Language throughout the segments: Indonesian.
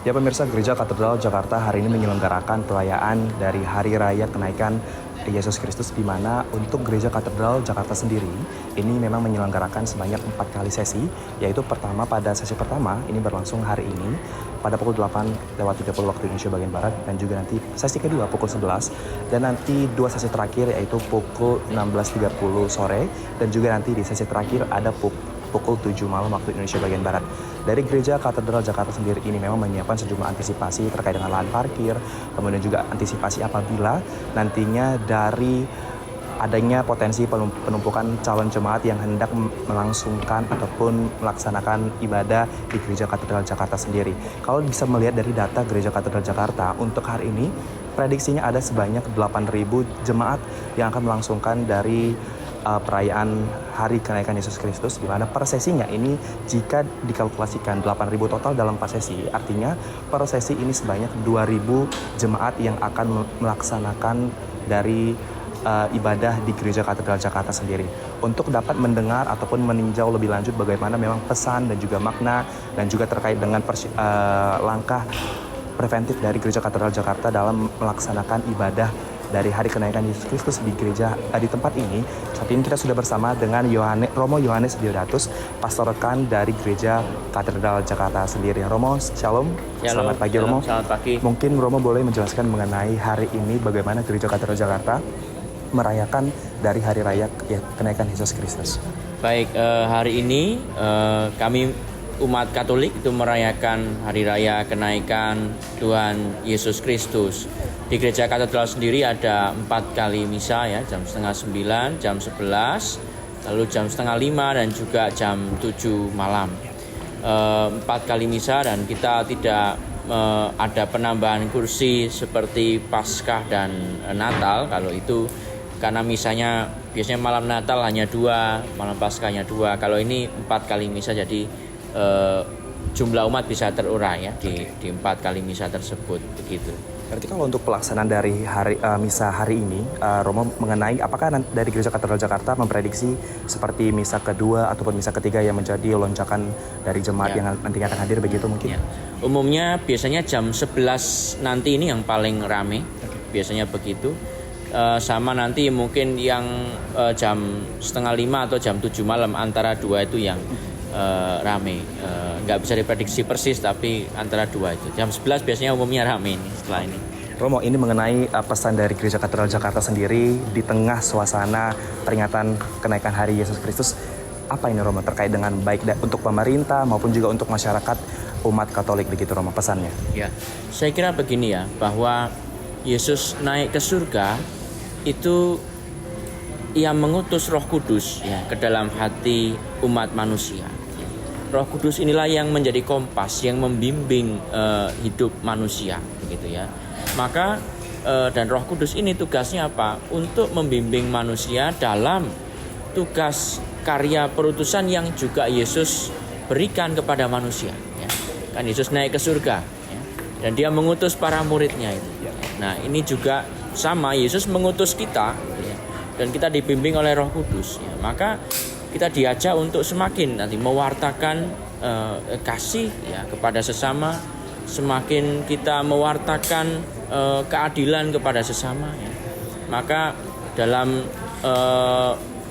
Ya pemirsa, Gereja Katedral Jakarta hari ini menyelenggarakan perayaan dari Hari Raya Kenaikan Yesus Kristus, di mana untuk Gereja Katedral Jakarta sendiri ini memang menyelenggarakan sebanyak 4 kali sesi, yaitu pertama pada sesi pertama ini berlangsung hari ini pada pukul 8:30 waktu Indonesia bagian Barat, dan juga nanti sesi kedua pukul 11, dan nanti 2 sesi terakhir yaitu pukul 16:30 sore, dan juga nanti di sesi terakhir ada pukul 7 malam waktu Indonesia bagian Barat. Dari Gereja Katedral Jakarta sendiri ini memang menyiapkan sejumlah antisipasi terkait dengan lahan parkir, kemudian juga antisipasi apabila nantinya dari adanya potensi penumpukan calon jemaat yang hendak melangsungkan ataupun melaksanakan ibadah di Gereja Katedral Jakarta sendiri. Kalau bisa melihat dari data Gereja Katedral Jakarta untuk hari ini, prediksinya ada sebanyak 8.000 jemaat yang akan melangsungkan dari perayaan Hari Kenaikan Yesus Kristus, di mana per sesinya ini jika dikalkulasikan 8.000 total dalam 4 sesi, artinya per sesi ini sebanyak 2.000 jemaat yang akan melaksanakan dari ibadah di Gereja Katedral Jakarta sendiri. Untuk dapat mendengar ataupun meninjau lebih lanjut bagaimana memang pesan dan juga makna dan juga terkait dengan langkah preventif dari Gereja Katedral Jakarta dalam melaksanakan ibadah dari Hari Kenaikan Yesus Kristus di gereja di tempat ini. Saat ini kita sudah bersama dengan Romo Yohanes Diodatus, pastor rekan dari Gereja Katedral Jakarta sendiri. Romo, shalom. Selamat pagi, Romo. Selamat pagi. Mungkin Romo boleh menjelaskan mengenai hari ini bagaimana Gereja Katedral Jakarta merayakan dari Hari Raya Kenaikan Yesus Kristus. Baik, hari ini kami umat Katolik itu merayakan Hari Raya Kenaikan Tuhan Yesus Kristus. Di Gereja Katedral sendiri ada 4 kali misa ya, jam 8:30, jam 11, lalu jam 4:30 dan juga jam 7 malam. 4 kali misa, dan kita tidak ada penambahan kursi seperti Paskah dan Natal. Kalau itu karena misanya biasanya malam Natal hanya 2, malam Paskahnya 2. Kalau ini 4 kali misa, jadi jumlah umat bisa terurai ya di 4 kali misa tersebut, begitu. Berarti kalau untuk pelaksanaan dari misa hari ini, Romo mengenai apakah dari Gereja Katedral Jakarta memprediksi seperti misa kedua ataupun misa ketiga yang menjadi lonjakan dari jemaat yang nantinya akan hadir, begitu mungkin? Ya. Umumnya biasanya jam 11 nanti ini yang paling rame, biasanya begitu. Sama nanti mungkin yang jam 4:30 atau jam 7 malam, antara 2 itu yang rame. Nggak bisa diprediksi persis, tapi antara 2 itu. Jam 11 biasanya umumnya rame ini setelah ini. Romo, ini mengenai pesan dari Gereja Katedral Jakarta sendiri di tengah suasana peringatan kenaikan Hari Yesus Kristus. Apa ini, Romo, terkait dengan baik untuk pemerintah maupun juga untuk masyarakat umat Katolik, begitu Romo pesannya? Ya, saya kira begini ya, bahwa Yesus naik ke surga itu Ia mengutus Roh Kudus ya ke dalam hati umat manusia. Roh Kudus inilah yang menjadi kompas yang membimbing hidup manusia, begitu ya. Maka dan Roh Kudus ini tugasnya apa? Untuk membimbing manusia dalam tugas karya perutusan yang juga Yesus berikan kepada manusia. Ya. Kan Yesus naik ke surga ya, dan Dia mengutus para muridnya itu. Nah, ini juga sama, Yesus mengutus kita ya, dan kita dibimbing oleh Roh Kudus ya. Maka kita diajak untuk semakin nanti mewartakan kasih ya kepada sesama, semakin kita mewartakan keadilan kepada sesama ya. Maka dalam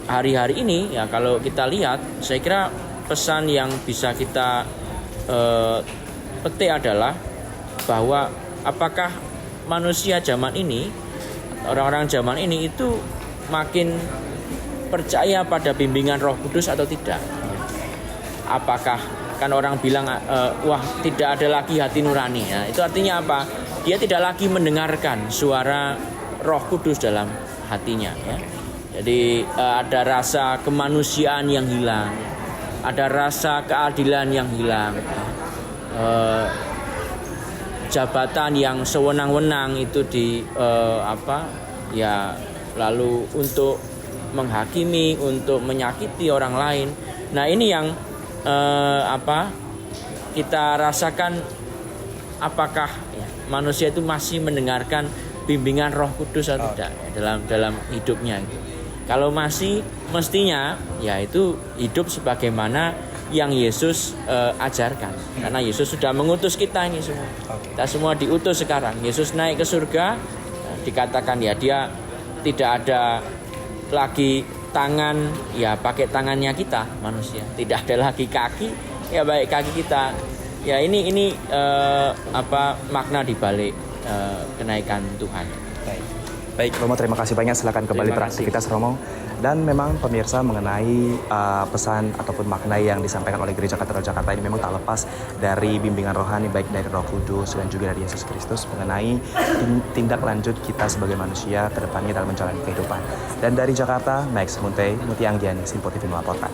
hari-hari ini ya, kalau kita lihat, saya kira pesan yang bisa kita petik adalah bahwa apakah manusia zaman ini, orang-orang zaman ini itu makin percaya pada bimbingan Roh Kudus atau tidak? Apakah, kan orang bilang wah tidak ada lagi hati nurani ya. Itu artinya apa? Dia tidak lagi mendengarkan suara Roh Kudus dalam hatinya ya. Jadi ada rasa kemanusiaan yang hilang, ada rasa keadilan yang hilang, jabatan yang sewenang-wenang itu lalu untuk menghakimi, untuk menyakiti orang lain. Nah, ini yang kita rasakan, apakah manusia itu masih mendengarkan bimbingan Roh Kudus atau tidak dalam hidupnya. Kalau masih, mestinya ya itu hidup sebagaimana yang Yesus ajarkan. Karena Yesus sudah mengutus kita ini semua. Kita semua diutus sekarang. Yesus naik ke surga, dikatakan ya dia tidak ada lagi tangan, ya pakai tangannya kita manusia. Tidak ada lagi kaki, ya baik kaki kita. Ya ini makna dibalik kenaikan Tuhan. Baik, Romo, terima kasih banyak. Silakan kembali beraktivitas, Romo. Dan memang pemirsa, mengenai pesan ataupun makna yang disampaikan oleh Gereja Katedral Jakarta ini memang tak lepas dari bimbingan rohani, baik dari Roh Kudus dan juga dari Yesus Kristus mengenai tindak lanjut kita sebagai manusia ke depannya dalam menjalani kehidupan. Dan dari Jakarta, Max Munte, Muti Anggiani, Simpo TV melaporkan.